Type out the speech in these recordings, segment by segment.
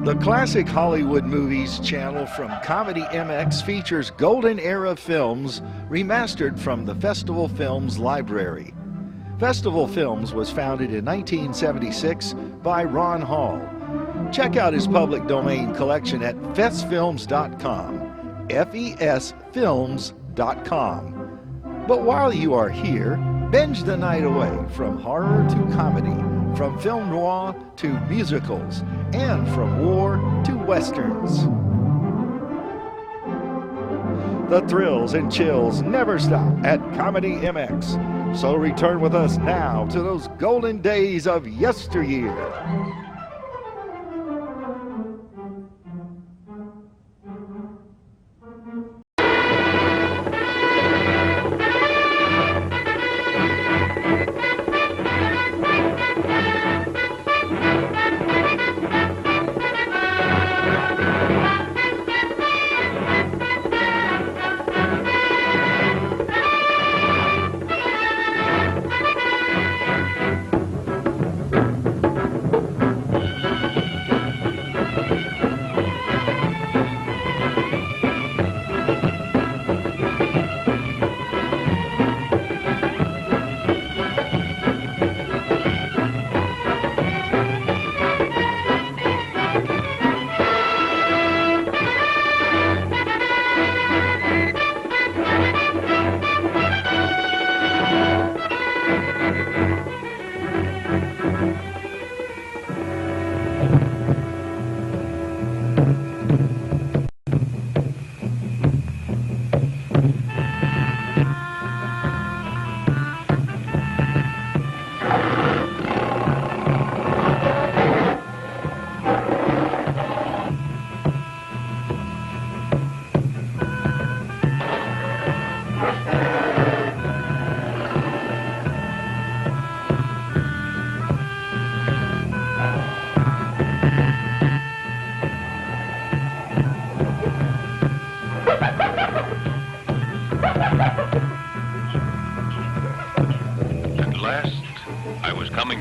The Classic Hollywood Movies channel from Comedy MX features golden era films remastered from the Festival Films library. Festival Films was founded in 1976 by Ron Hall. Check out his public domain collection at festfilms.com, fesfilms.com. But while you are here, binge the night away from horror to comedy, from film noir to musicals, and from war to westerns. The thrills and chills never stop at Comedy MX. So return with us now to those golden days of yesteryear.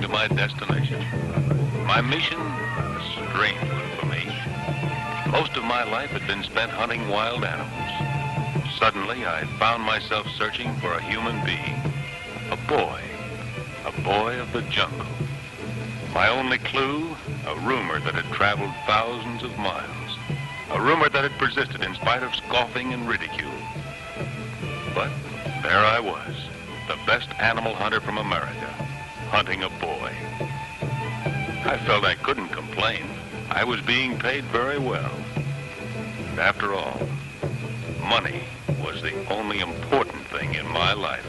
To my destination. My mission, a strange one for me. Most of my life had been spent hunting wild animals. Suddenly, I found myself searching for a human being. A boy of the jungle. My only clue, a rumor that had traveled thousands of miles. A rumor that had persisted in spite of scoffing and ridicule. But there I was, the best animal hunter from America, hunting a boy. I felt I couldn't complain. I was being paid very well. And after all, money was the only important thing in my life.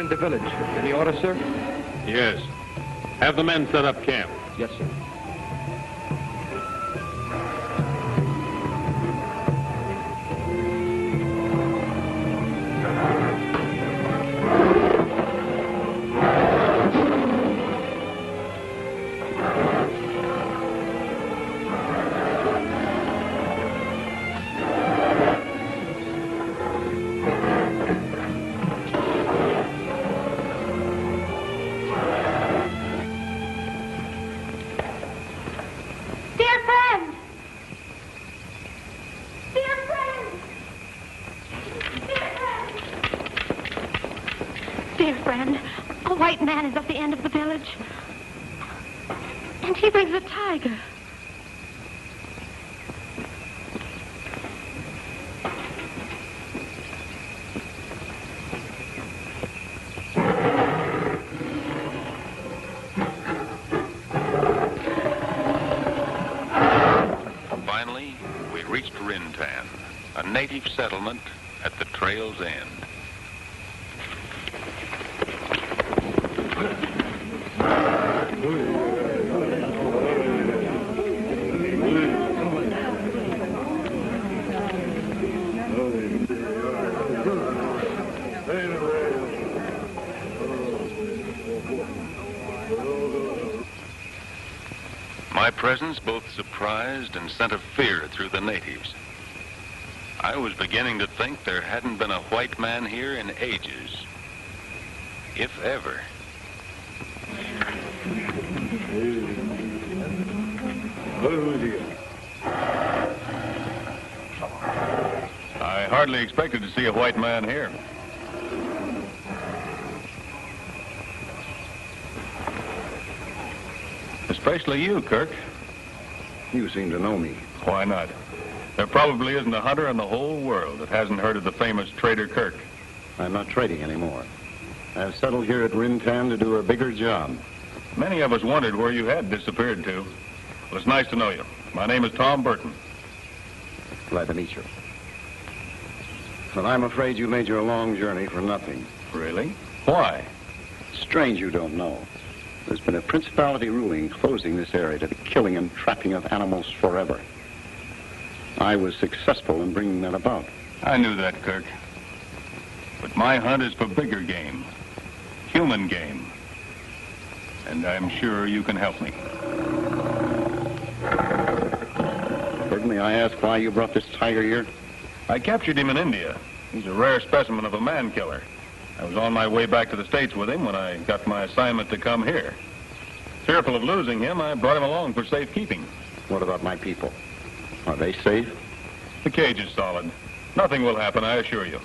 in the village. Any order, sir? Yes. Have the men set up camp. Yes, sir. Man is at the end of the village. And he brings a tiger. Finally, we reached Rintan, a native settlement at the trail's end. My presence both surprised and sent a fear through the natives. I was beginning to think there hadn't been a white man here in ages, if ever. I hardly expected to see a white man here. Especially you, Kirk. You seem to know me. Why not? There probably isn't a hunter in the whole world that hasn't heard of the famous trader Kirk. I'm not trading anymore. I've settled here at Rintan to do a bigger job. Many of us wondered where you had disappeared to. Well, it's nice to know you. My name is Tom Burton. Glad to meet you. But I'm afraid you made your long journey for nothing. Really? Why? Strange you don't know. There's been a principality ruling closing this area to the killing and trapping of animals forever. I was successful in bringing that about. I knew that, Kirk. But my hunt is for bigger game. Human game. And I'm sure you can help me. Burton, may I ask why you brought this tiger here? I captured him in India. He's a rare specimen of a man-killer. I was on my way back to the States with him when I got my assignment to come here. Fearful of losing him, I brought him along for safekeeping. What about my people? Are they safe? The cage is solid. Nothing will happen, I assure you.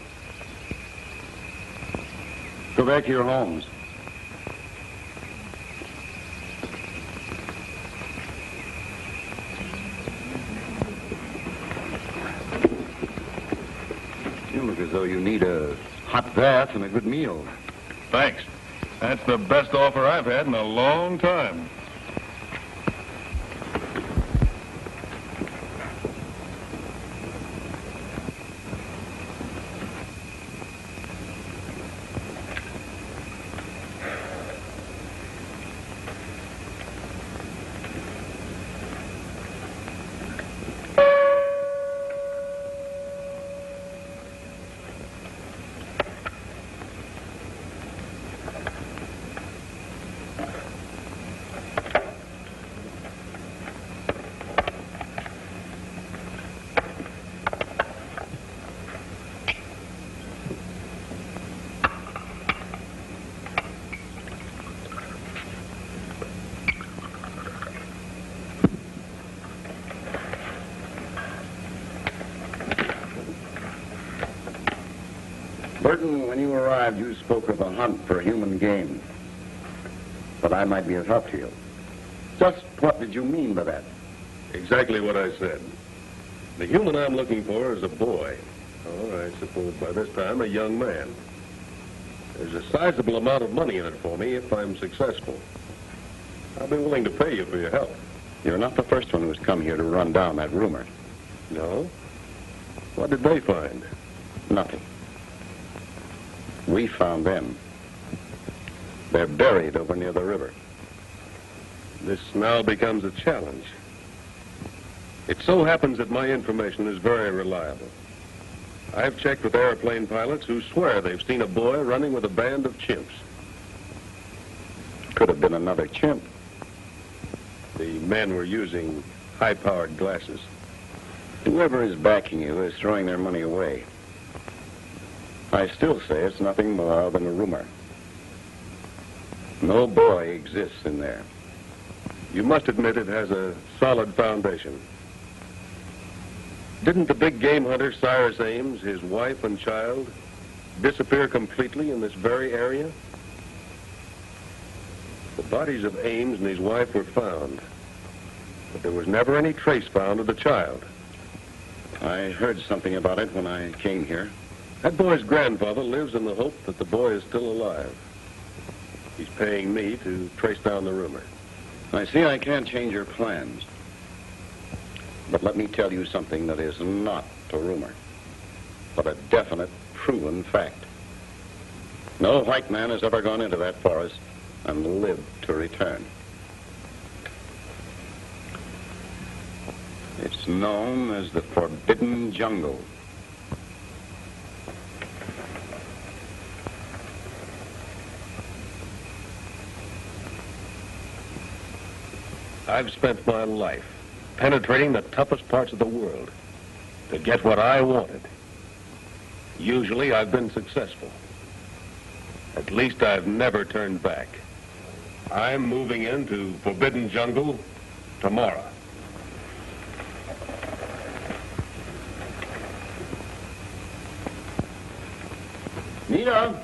Go back to your homes. You look as though you need a hot bath and a good meal. Thanks. That's the best offer I've had in a long time. Burton, when you arrived, you spoke of a hunt for human game. But I might be of help to you. Just what did you mean by that? Exactly what I said. The human I'm looking for is a boy. Or I suppose by this time a young man. There's a sizable amount of money in it for me if I'm successful. I'll be willing to pay you for your help. You're not the first one who's come here to run down that rumor. No? What did they find? Nothing. We found them. They're buried over near the river. This now becomes a challenge. It so happens that my information is very reliable. I've checked with airplane pilots who swear they've seen a boy running with a band of chimps. Could have been another chimp. The men were using high-powered glasses. Whoever is backing you is throwing their money away. I still say it's nothing more than a rumor. No boy exists in there. You must admit it has a solid foundation. Didn't the big game hunter Cyrus Ames, his wife and child, disappear completely in this very area? The bodies of Ames and his wife were found, but there was never any trace found of the child. I heard something about it when I came here. That boy's grandfather lives in the hope that the boy is still alive. He's paying me to trace down the rumor. I see I can't change your plans. But let me tell you something that is not a rumor, but a definite, proven fact. No white man has ever gone into that forest and lived to return. It's known as the Forbidden Jungle. I've spent my life penetrating the toughest parts of the world to get what I wanted. Usually I've been successful. At least I've never turned back. I'm moving into Forbidden Jungle tomorrow. Nita!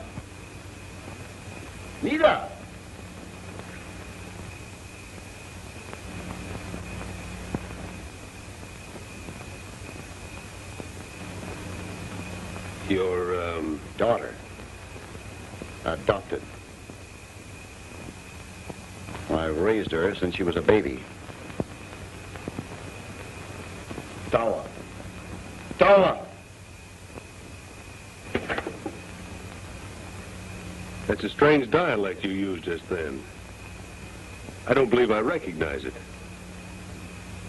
Nita! Your, Daughter. Adopted. I've raised her since she was a baby. Tawa. Tawa! That's a strange dialect you used just then. I don't believe I recognize it.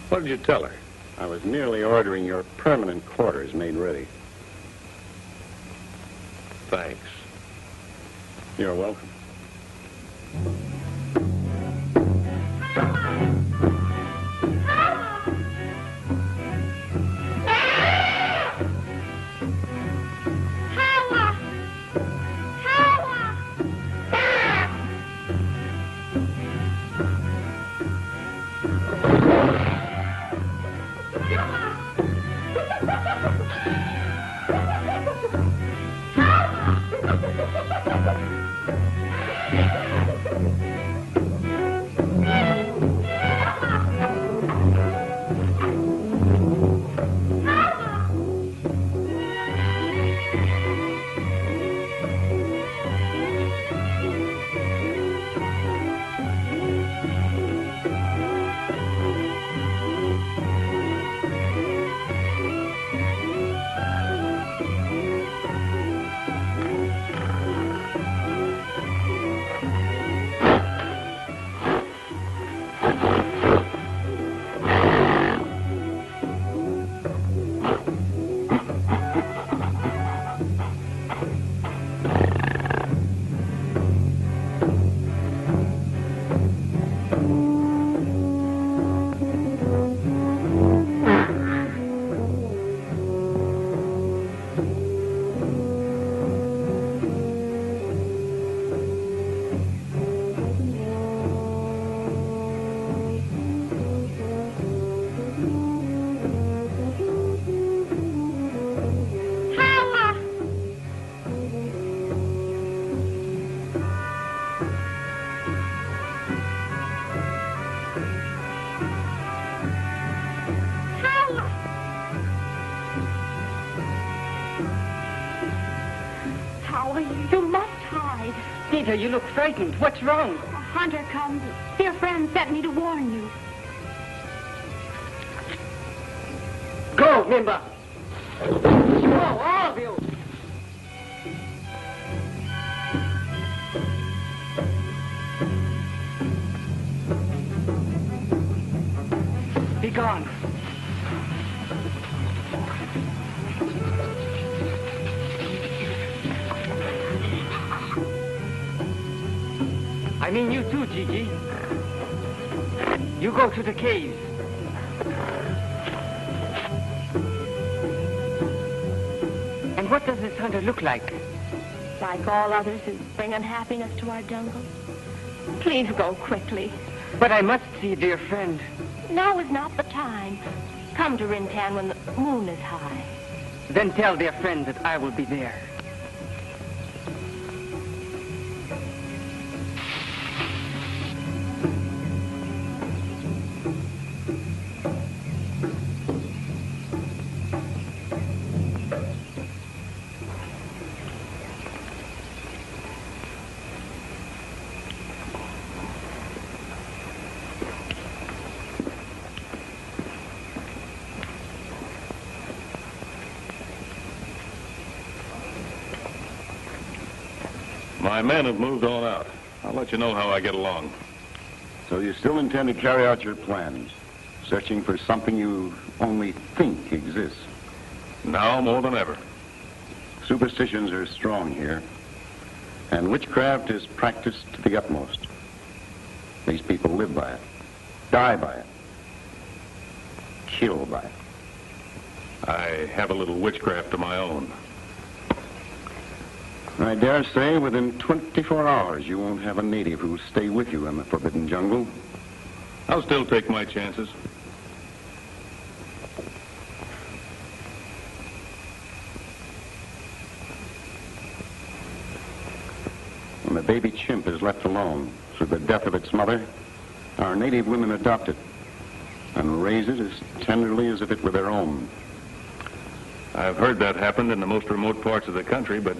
What did you tell her? I was merely ordering your permanent quarters made ready. Thanks. You're welcome. You must hide. Nita, you look frightened. What's wrong? A hunter comes. Their friend sent me to warn you. Go, Mimba. Go, all of you. gone. I mean you too, Gigi. You go to the caves. And what does this hunter look like? Like all others who bring unhappiness to our jungle. Please go quickly. But I must see dear friend. Now is not the time. Come to Rintan when the moon is high. Then tell dear friend that I will be there. My men have moved on out. I'll let you know how I get along. So you still intend to carry out your plans, searching for something you only think exists? Now more than ever. Superstitions are strong here, and witchcraft is practiced to the utmost. These people live by it, die by it, kill by it. I have a little witchcraft of my own. I dare say within 24 hours you won't have a native who'll stay with you in the forbidden jungle. I'll still take my chances. When the baby chimp is left alone through the death of its mother, our native women adopt it and raise it as tenderly as if it were their own. I've heard that happened in the most remote parts of the country, but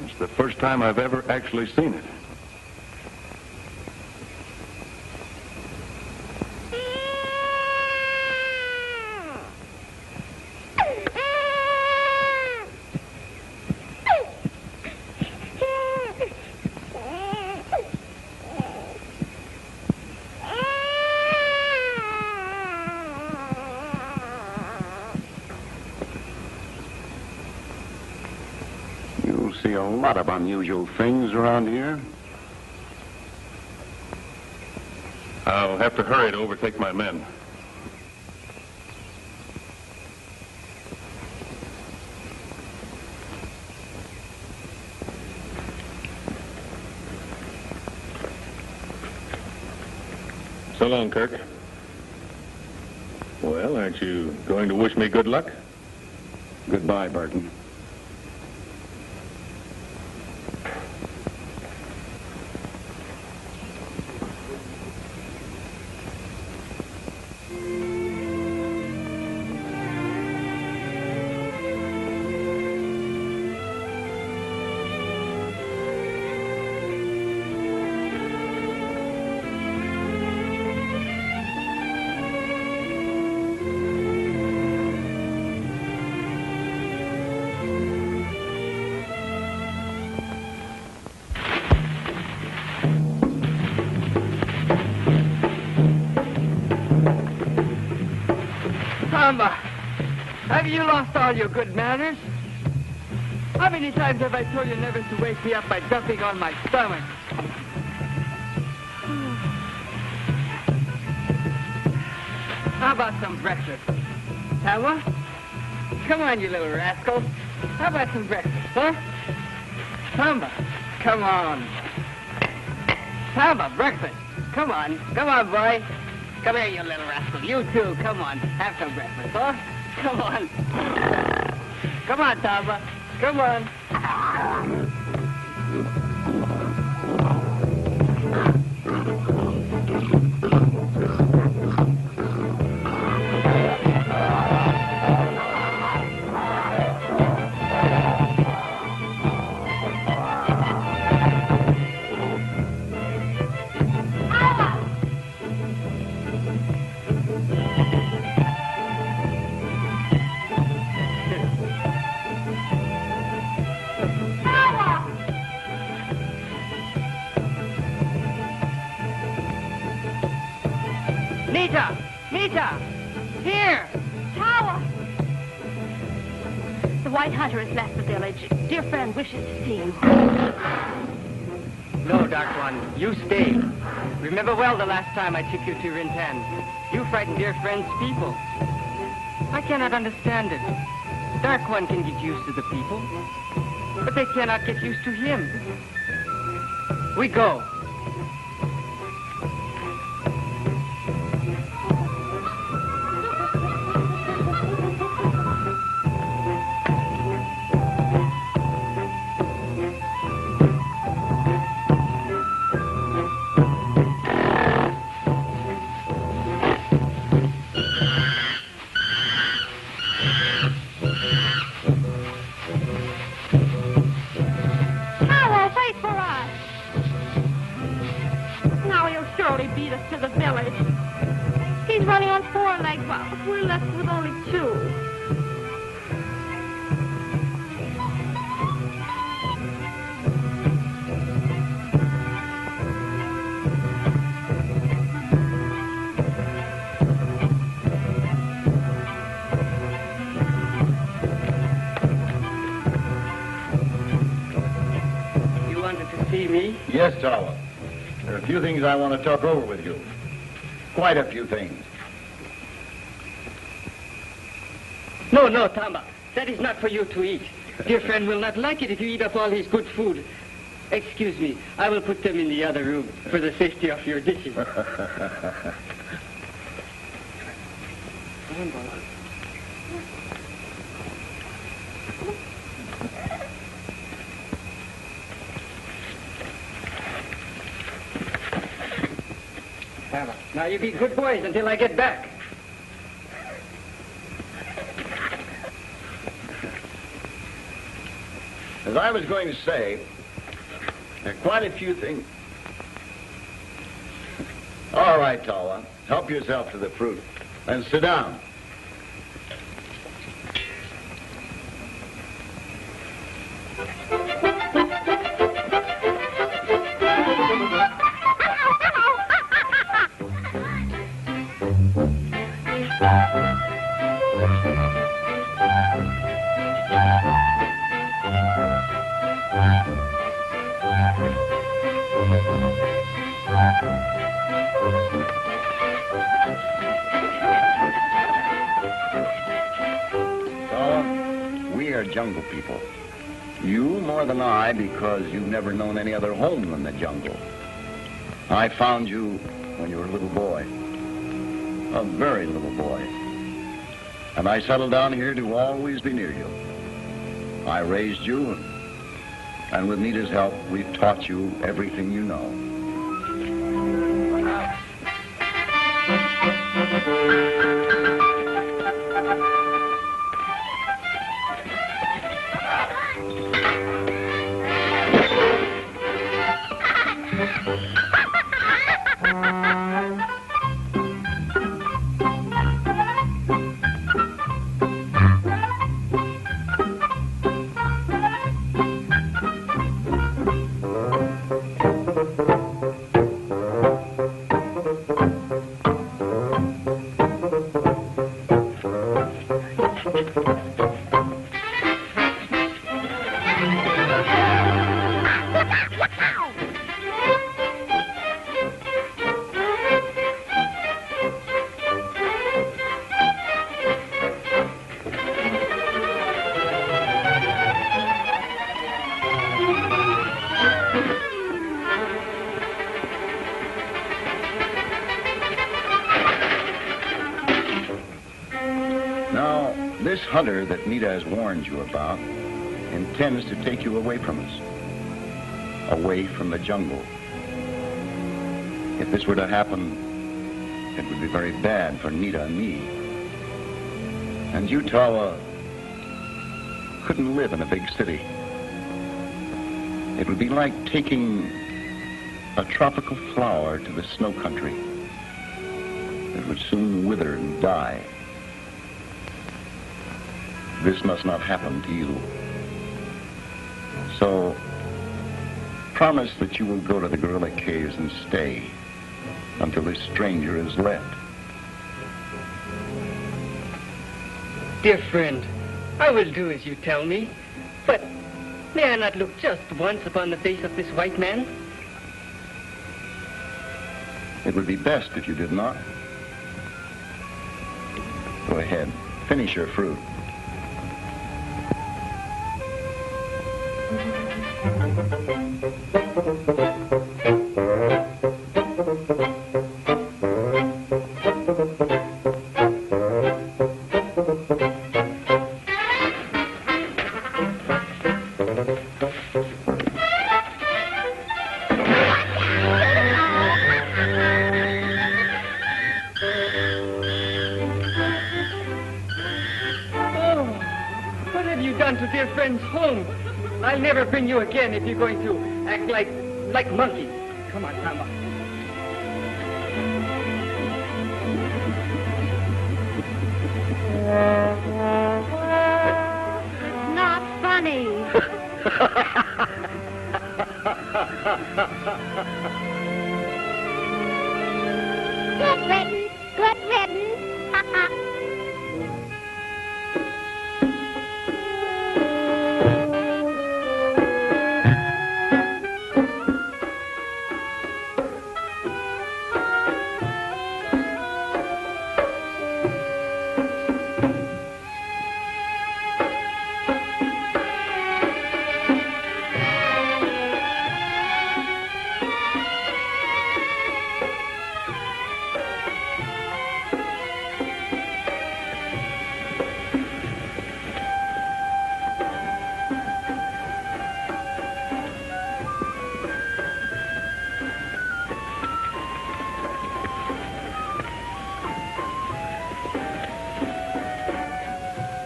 it's the first time I've ever actually seen it. See a lot of unusual things around here. I'll have to hurry to overtake my men. So long, Kirk. Well, aren't you going to wish me good luck? Goodbye, Barton. Have you lost all your good manners? How many times have I told you never to wake me up by jumping on my stomach? How about some breakfast? Tawa? Come on, you little rascal. How about some breakfast, huh? Tamba, come on. Tamba, breakfast. Come on, boy. Come here, you little rascal. You too, come on. Have some breakfast, huh? Come on. Come on, Tawa. Come on. Mita! Here! Tawa! The White Hunter has left the village. Dear friend wishes to see you. No, Dark One, you stay. Remember well the last time I took you to Rintan. You frightened dear friend's people. I cannot understand it. Dark One can get used to the people, but they cannot get used to him. We go. Beat us to the village. He's running on 4 legs while we're left with only 2. You wanted to see me? Yes, Tawa. There are a few things I want to talk over with you. Quite a few things. No, Tamba. That is not for you to eat. Dear friend will not like it if you eat up all his good food. Excuse me. I will put them in the other room for the safety of your dishes. Now you be good boys until I get back. As I was going to say, there are quite a few things. All right, Tawa. Help yourself to the fruit. And sit down. Jungle people. You more than I, because you've never known any other home than the jungle. I found you when you were a little boy. A very little boy. And I settled down here to always be near you. I raised you, and with Nita's help, we've taught you everything you know. Hunter that Nita has warned you about intends to take you away from us, away from the jungle. If this were to happen, it would be very bad for Nita and me. And you, Tawa, couldn't live in a big city. It would be like taking a tropical flower to the snow country. It would soon wither and die. This must not happen to you. So, promise that you will go to the gorilla caves and stay until this stranger is left. Dear friend, I will do as you tell me. But may I not look just once upon the face of this white man? It would be best if you did not. Go ahead. Finish your fruit. I'll never bring you again if you're going to act like monkeys. Come on, Tawa. It's not funny. Good riddance. Good riddance.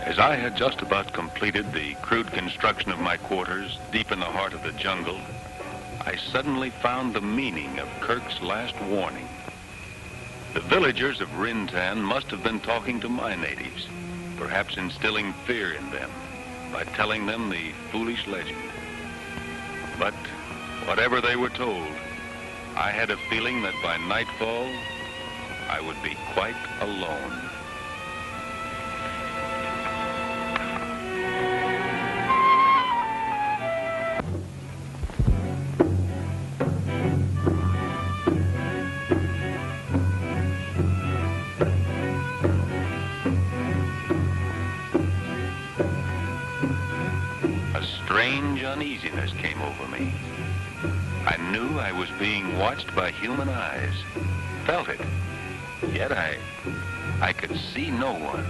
As I had just about completed the crude construction of my quarters deep in the heart of the jungle, I suddenly found the meaning of Kirk's last warning. The villagers of Rintan must have been talking to my natives, perhaps instilling fear in them by telling them the foolish legend. But whatever they were told, I had a feeling that by nightfall, I would be quite alone. Strange uneasiness came over me. I knew I was being watched by human eyes, felt it, yet I could see no one.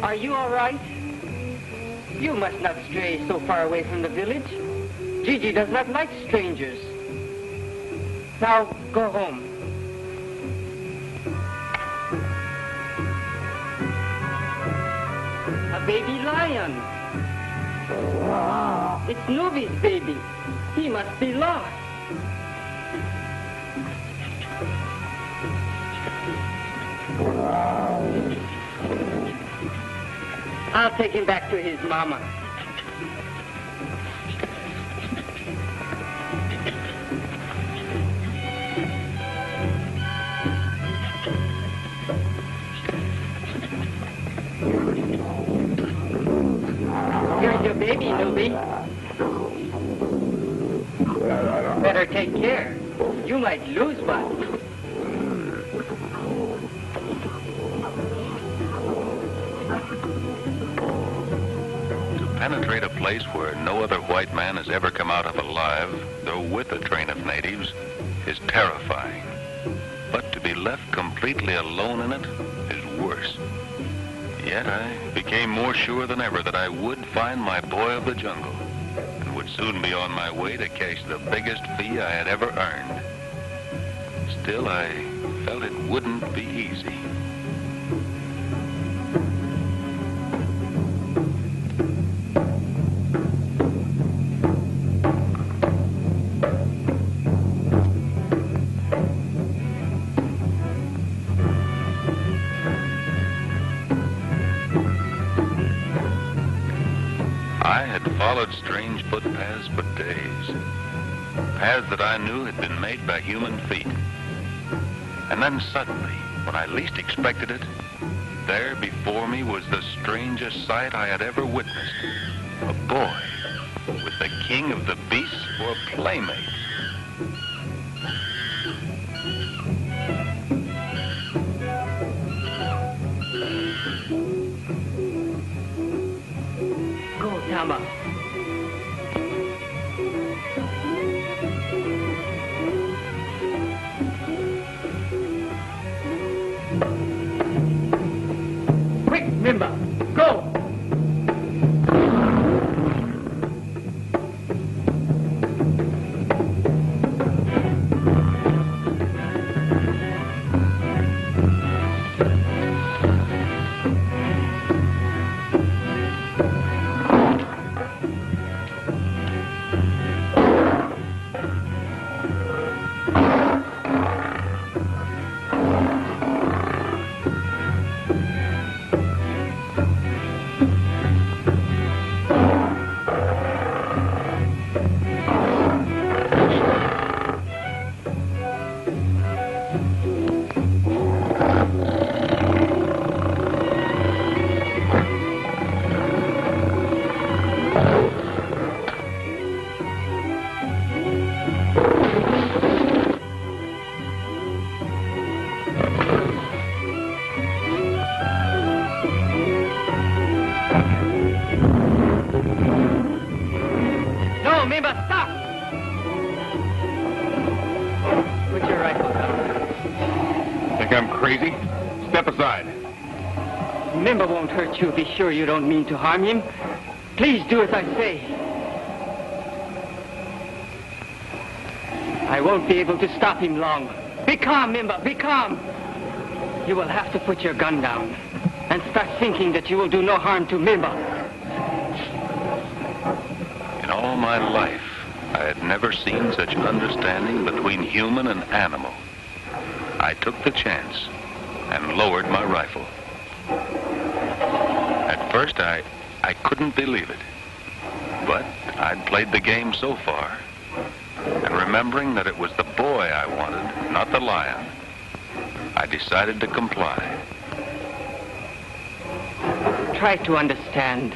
Are you all right? You must not stray so far away from the village. Gigi does not like strangers. Now, go home. A baby lion. It's Nubi's baby. He must be lost. I'll take him back to his mama. Here's your baby, Nubi. Better take care. You might lose one. Penetrate a place where no other white man has ever come out of alive, though with a train of natives, is terrifying. But to be left completely alone in it is worse. Yet I became more sure than ever that I would find my boy of the jungle and would soon be on my way to cash the biggest fee I had ever earned. Still, I felt it wouldn't be easy. Followed strange footpaths for days. Paths that I knew had been made by human feet. And then suddenly, when I least expected it, there before me was the strangest sight I had ever witnessed. A boy with the king of the beasts for a playmate. Go, Tawa. Mimba, go! Crazy? Step aside. Mimba won't hurt you. Be sure you don't mean to harm him. Please do as I say. I won't be able to stop him long. Be calm, Mimba. Be calm. You will have to put your gun down and start thinking that you will do no harm to Mimba. In all my life, I had never seen such understanding between human and animal. I took the chance and lowered my rifle. At first, I couldn't believe it. But I'd played the game so far. And remembering that it was the boy I wanted, not the lion, I decided to comply. Try to understand.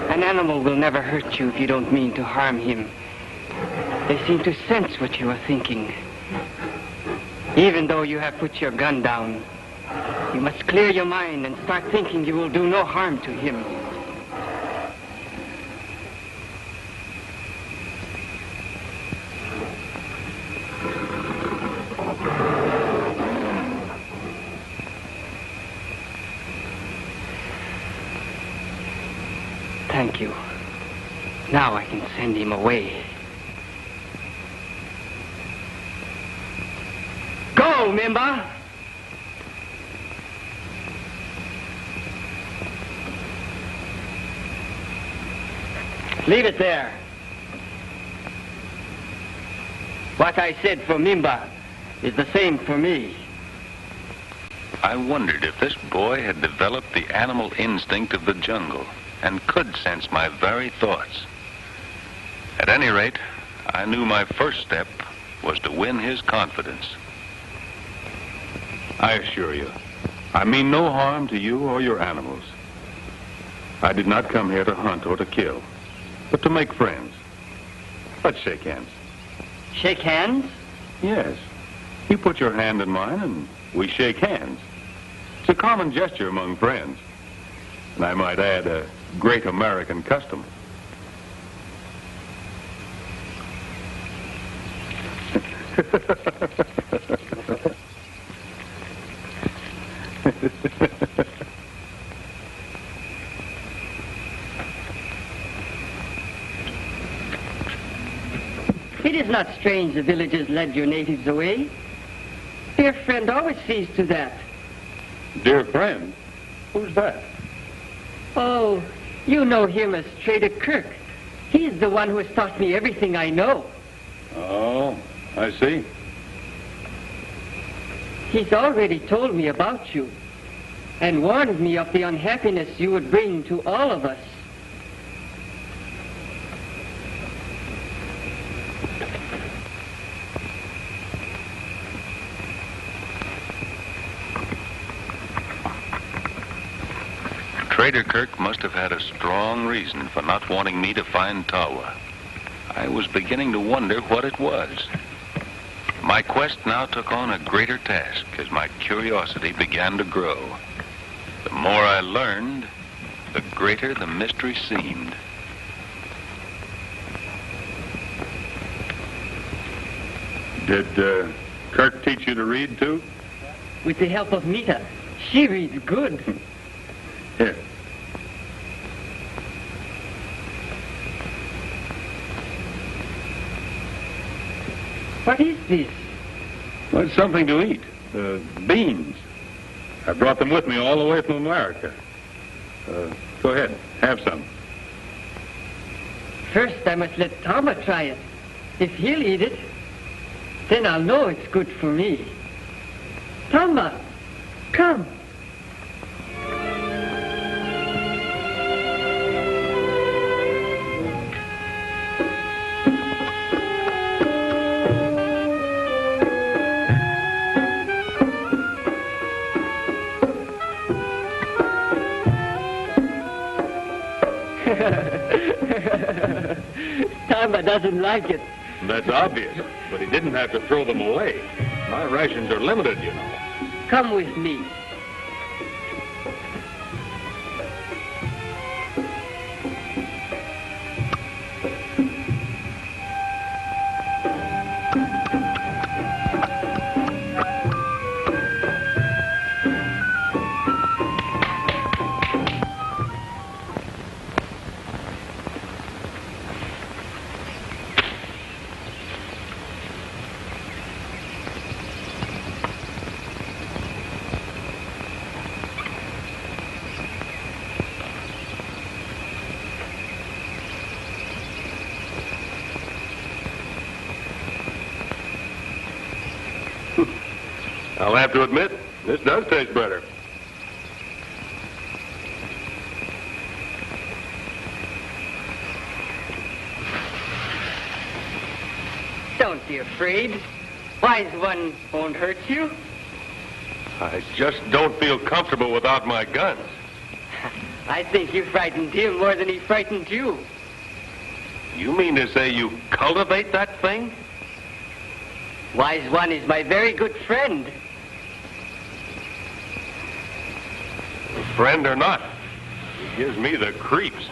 An animal will never hurt you if you don't mean to harm him. They seem to sense what you are thinking. Even though you have put your gun down, you must clear your mind and start thinking you will do no harm to him. Thank you. Now I can send him away. Go, Mimba! Leave it there. What I said for Mimba is the same for me. I wondered if this boy had developed the animal instinct of the jungle and could sense my very thoughts. At any rate, I knew my first step was to win his confidence. I assure you, I mean no harm to you or your animals. I did not come here to hunt or to kill, but to make friends. Let's shake hands. Shake hands? Yes, You put your hand in mine and we shake hands. It's a common gesture among friends. And I might add, a great American custom. It is not strange the villagers led your natives away. Dear friend always sees to that. Dear friend? Who's that? Oh, you know him as Trader Kirk. He's the one who has taught me everything I know. Oh, I see. He's already told me about you and warned me of the unhappiness you would bring to all of us. Trader Kirk must have had a strong reason for not wanting me to find Tawa. I was beginning to wonder what it was. My quest now took on a greater task as my curiosity began to grow. The more I learned, the greater the mystery seemed. Did Kirk teach you to read, too? With the help of Mita, she reads good. Here. What is this? Well, it's something to eat. Beans. I brought them with me all the way from America. Go ahead, have some. First, I must let Tawa try it. If he'll eat it, then I'll know it's good for me. Tawa, come. Tawa doesn't like it. That's obvious, but he didn't have to throw them away. My rations are limited, you know. Come with me. I'll have to admit, this does taste better. Don't be afraid. Wise one won't hurt you. I just don't feel comfortable without my guns. I think you frightened him more than he frightened you. You mean to say you cultivate that thing? Wise one is my very good friend. Friend or not, he gives me the creeps.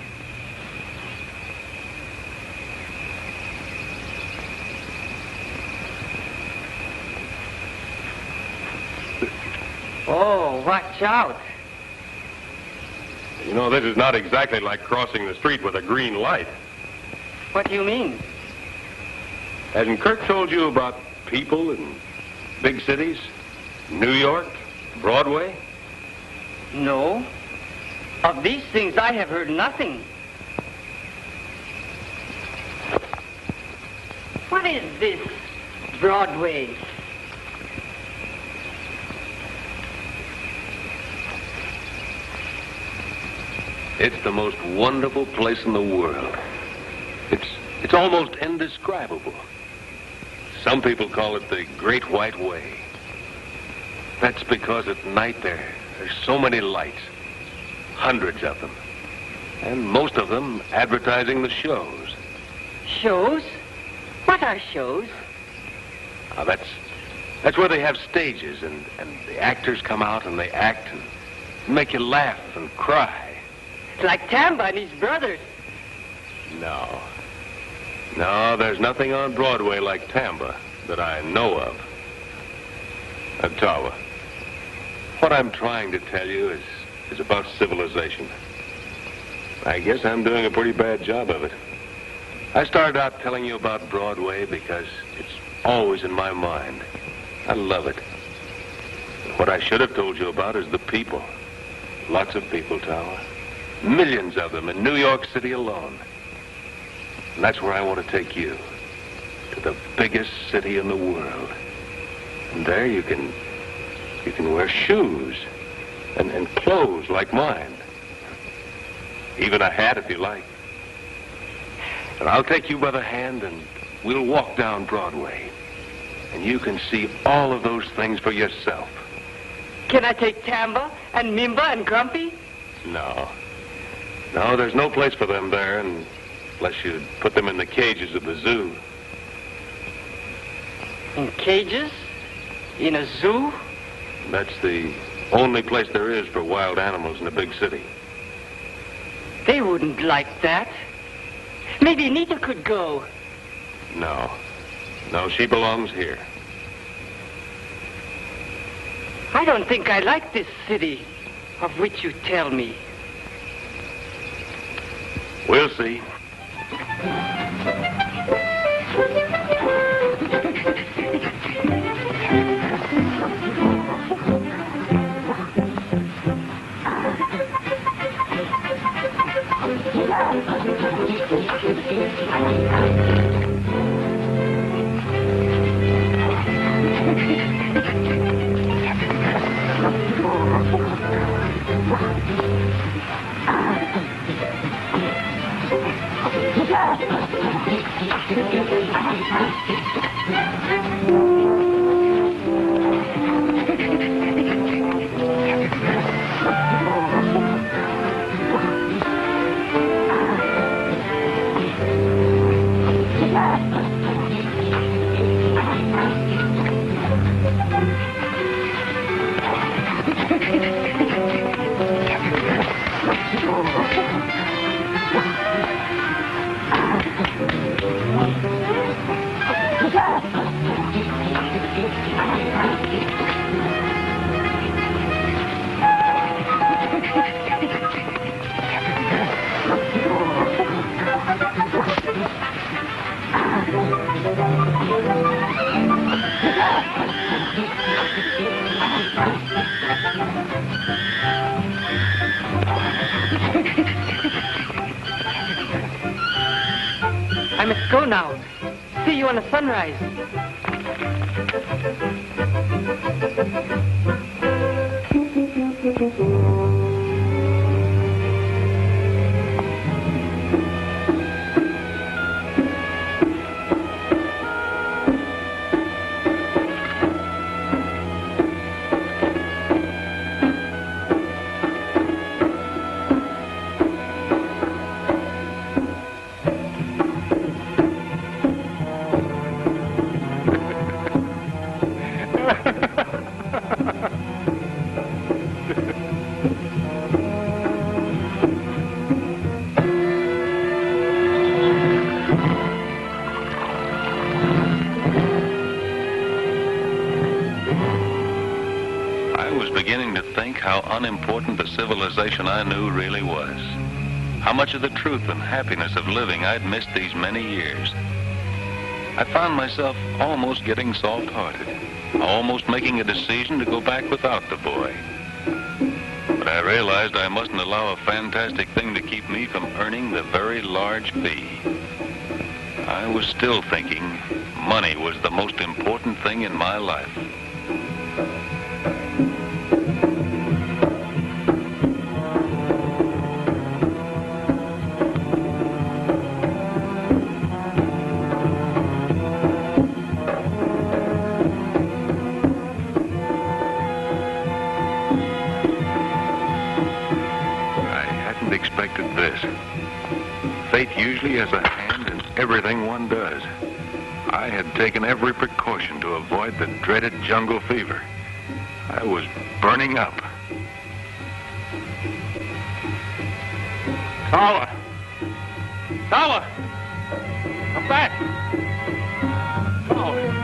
Oh, watch out. You know, this is not exactly like crossing the street with a green light. What do you mean? Hasn't Kirk told you about people in big cities? New York, Broadway? No. Of these things I have heard nothing. What is this Broadway? It's the most wonderful place in the world. It's almost indescribable. Some people call it the Great White Way. That's because at night there's so many lights, hundreds of them, and most of them advertising the shows. Shows? What are shows? Now, That's where they have stages, and the actors come out and they act and make you laugh and cry. It's like Tamba and his brothers. No. No, there's nothing on Broadway like Tamba that I know of. Tawa, what I'm trying to tell you is about civilization. I guess I'm doing a pretty bad job of it. I started out telling you about Broadway because it's always in my mind. I love it. What I should have told you about is the people. Lots of people, Tawa. Millions of them in New York City alone. And that's where I want to take you. To the biggest city in the world. And there you can wear shoes and clothes like mine. Even a hat if you like. And I'll take you by the hand and we'll walk down Broadway. And you can see all of those things for yourself. Can I take Tamba and Mimba and Grumpy? No. No, there's no place for them there unless you put them in the cages of the zoo. In cages? In a zoo? That's the only place there is for wild animals in a big city. They wouldn't like that. Maybe Nita could go. No. No, she belongs here. I don't think I like this city of which you tell me. We'll see. I must go now. See you on the sunrise. How unimportant the civilization I knew really was. How much of the truth and happiness of living I'd missed these many years. I found myself almost getting soft-hearted, almost making a decision to go back without the boy. But I realized I mustn't allow a fantastic thing to keep me from earning the very large fee. I was still thinking money was the most important thing in my life. Fate usually has a hand in everything one does. I had taken every precaution to avoid the dreaded jungle fever. I was burning up. Tawa! Tawa! Come back! Tawa!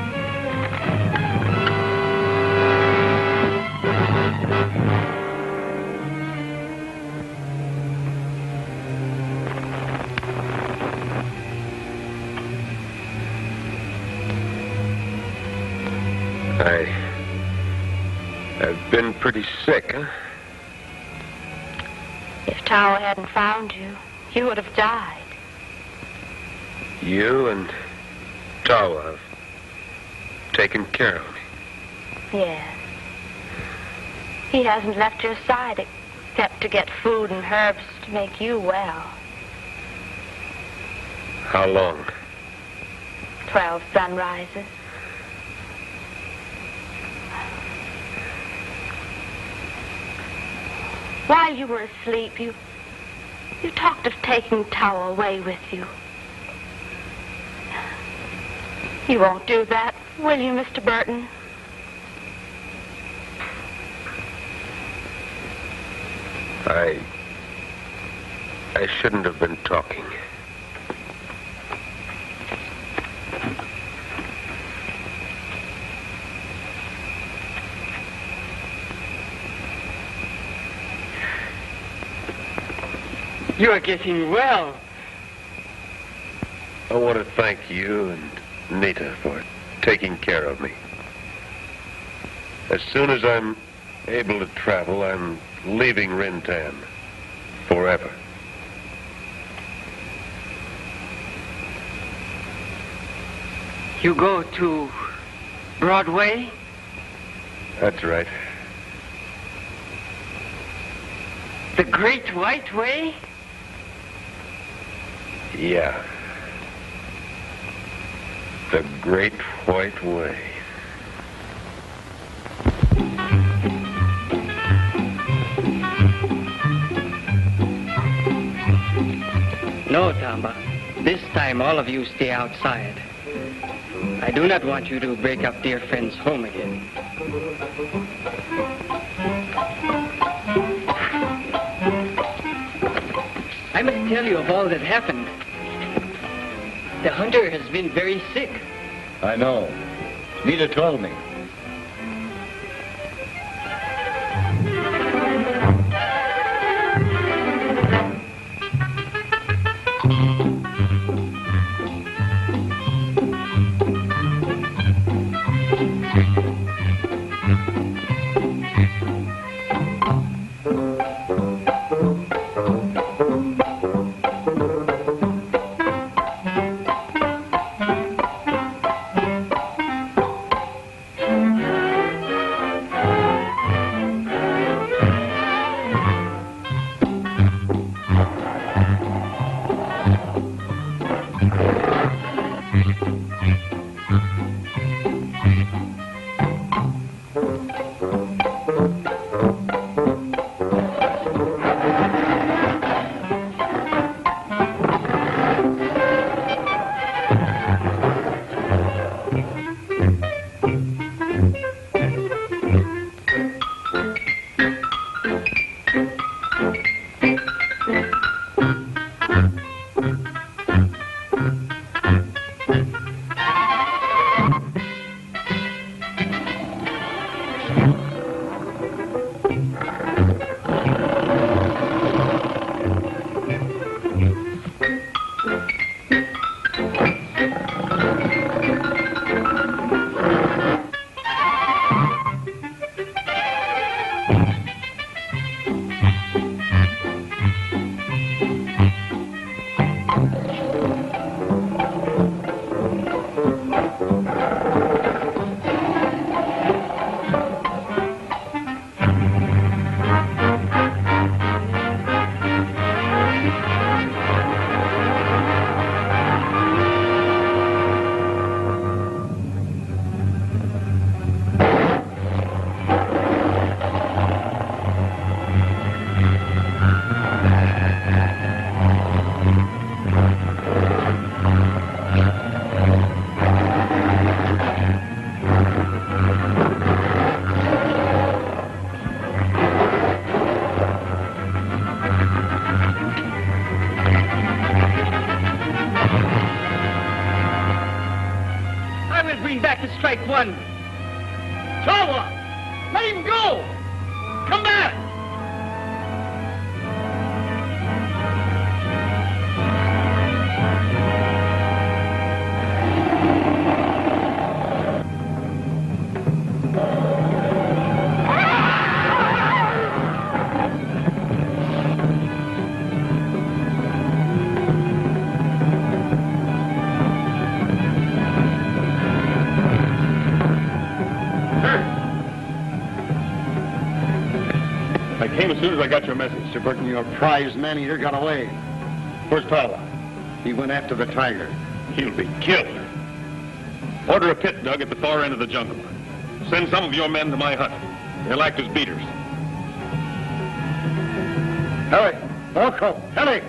I've been pretty sick, huh? If Tawa hadn't found you, you would have died. You and Tawa have taken care of me. Yes. He hasn't left your side except to get food and herbs to make you well. How long? 12 sunrises. While you were asleep, you talked of taking Tawa away with you. You won't do that, will you, Mr. Burton? I shouldn't have been talking. You are getting well. I want to thank you and Nita for taking care of me. As soon as I'm able to travel, I'm leaving Rintan forever. You go to Broadway? That's right. The Great White Way? Yeah. The Great White Way. No, Tamba. This time all of you stay outside. I do not want you to break up dear friend's home again. I must tell you of all that happened. The hunter has been very sick. I know. Nita told me. going back to strike one. Tawa! Let him go! Come back! As soon as I got your message. Mr. Burton, your prize man-eater got away. Where's Tawa? He went after the tiger. He'll be killed. Order a pit dug at the far end of the jungle. Send some of your men to my hut. They'll act as beaters. Hurry! Orko! Hurry!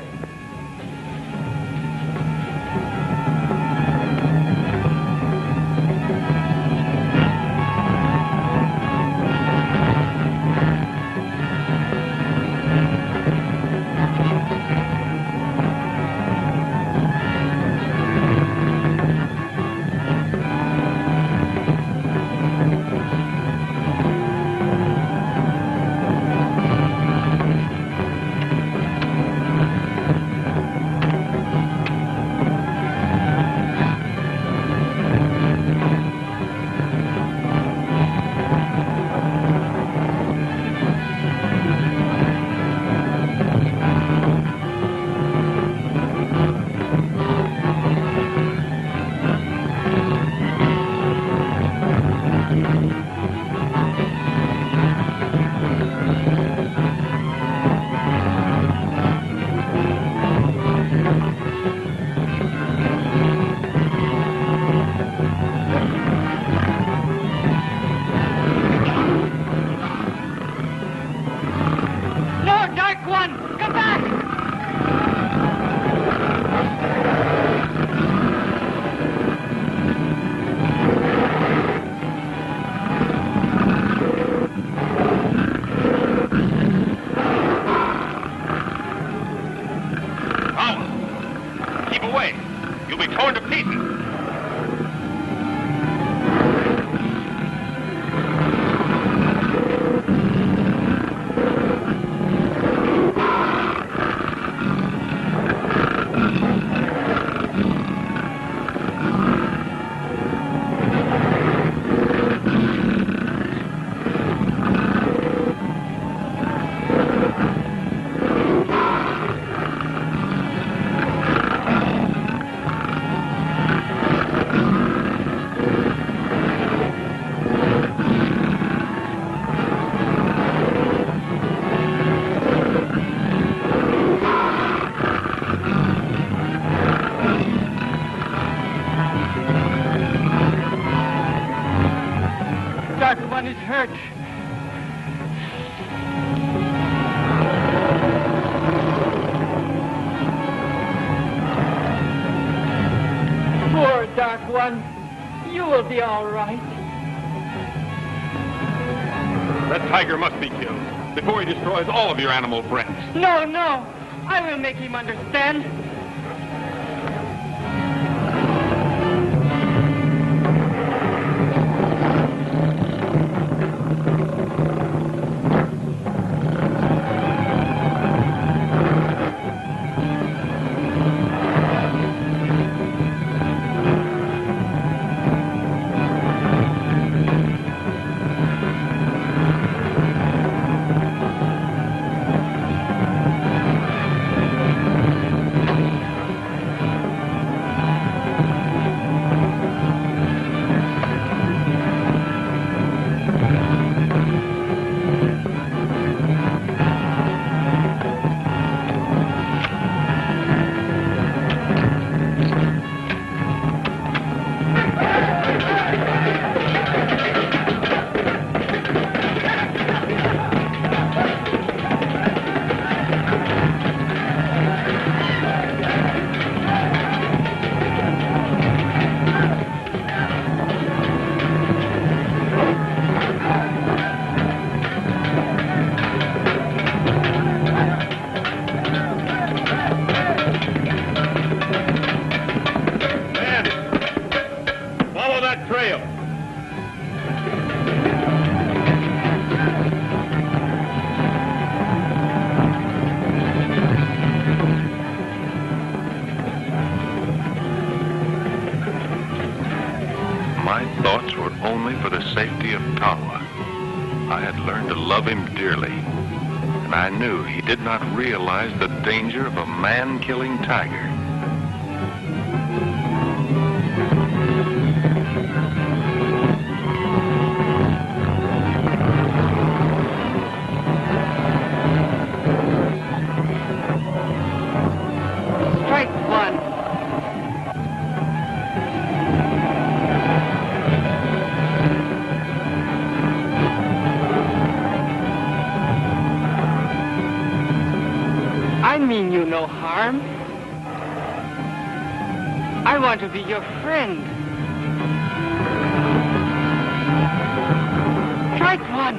Is hurt. Poor Dark One. You will be all right. That tiger must be killed before he destroys all of your animal friends. No, no. I will make him understand. that trail. My thoughts were only for the safety of Tawa. I had learned to love him dearly, and I knew he did not realize the danger of a man-killing tiger. Strike one. I mean you no harm. I want to be your friend. Strike one.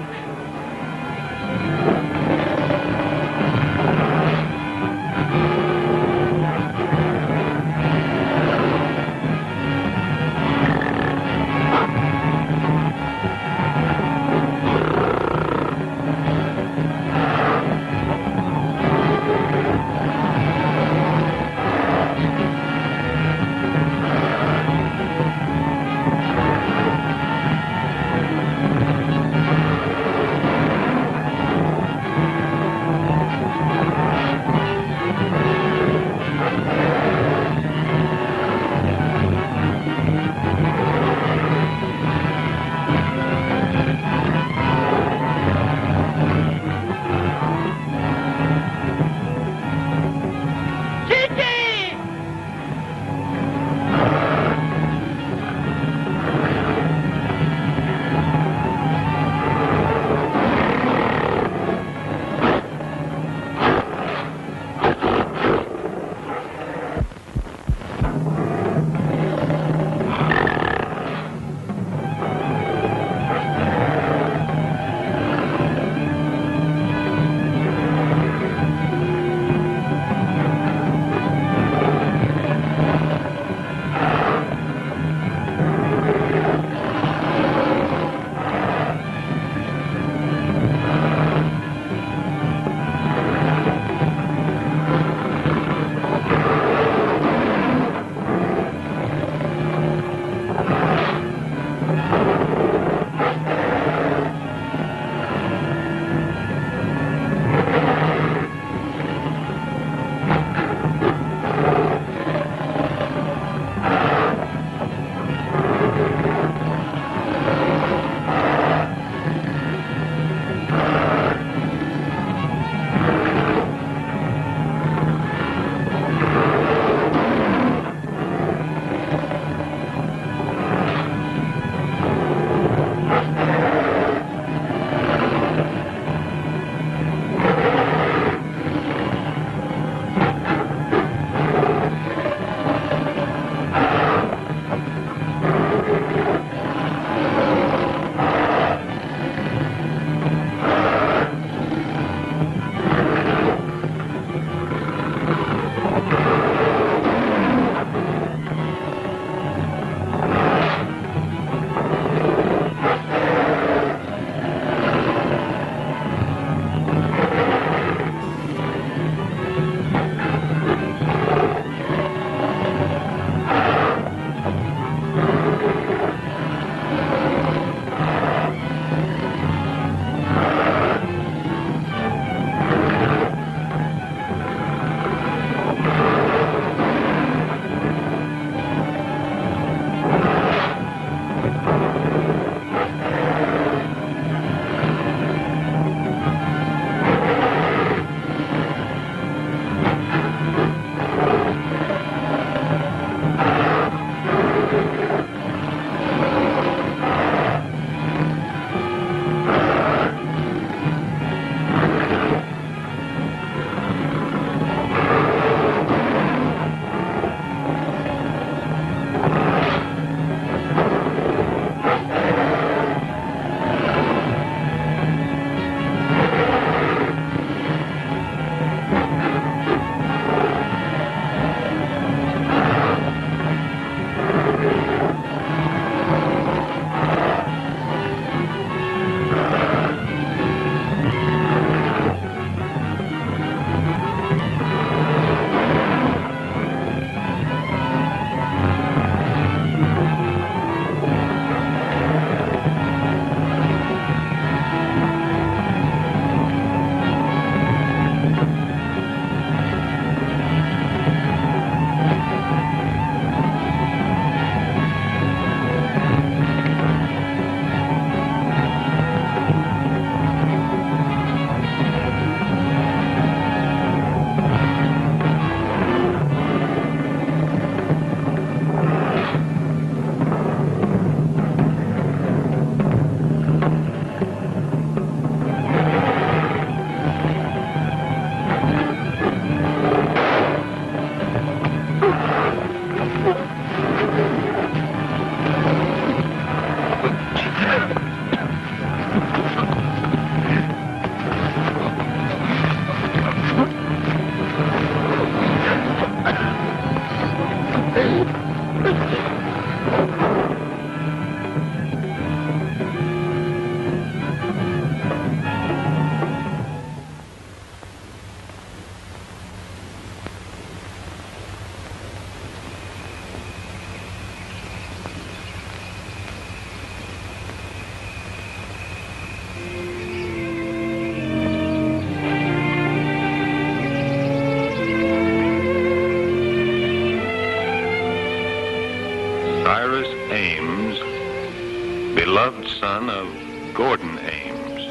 beloved son of Gordon Ames,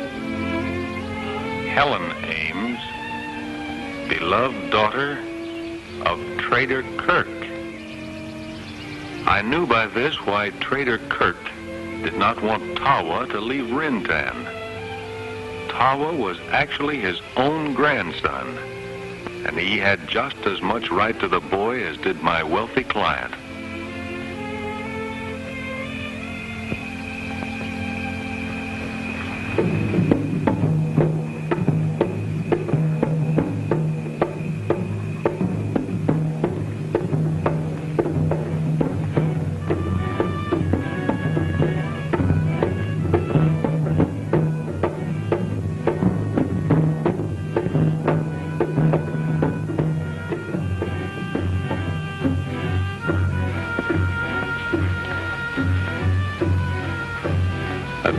Helen Ames, beloved daughter of Trader Kirk. I knew by this why Trader Kirk did not want Tawa to leave Rintan. Tawa was actually his own grandson, and he had just as much right to the boy as did my wealthy client.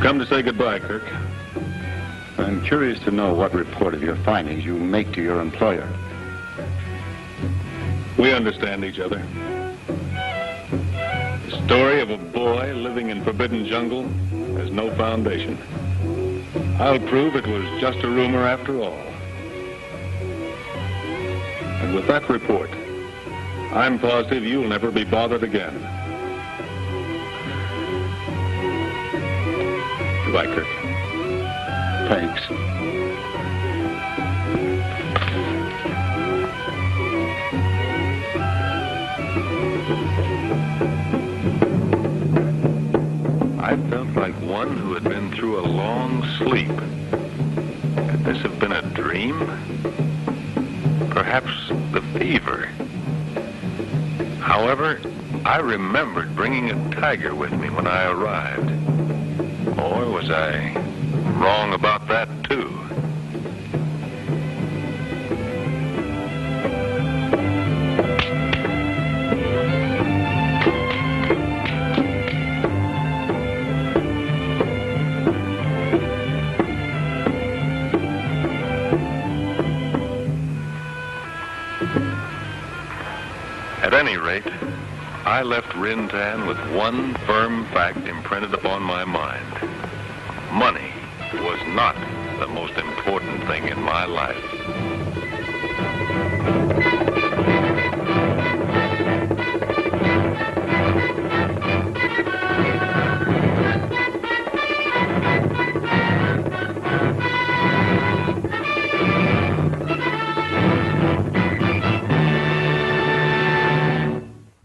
Come to say goodbye, Kirk. I'm curious to know what report of your findings you make to your employer. We understand each other. The story of a boy living in forbidden jungle has no foundation. I'll prove it was just a rumor after all. And with that report, I'm positive you'll never be bothered again. Goodbye, Kirk. Thanks. I felt like one who had been through a long sleep. Could this have been a dream? Perhaps the fever. However, I remembered bringing a tiger with me when I arrived. Or was I wrong about that, too? At any rate, I left Rintan with one firm fact imprinted upon my mind. Money was not the most important thing in my life.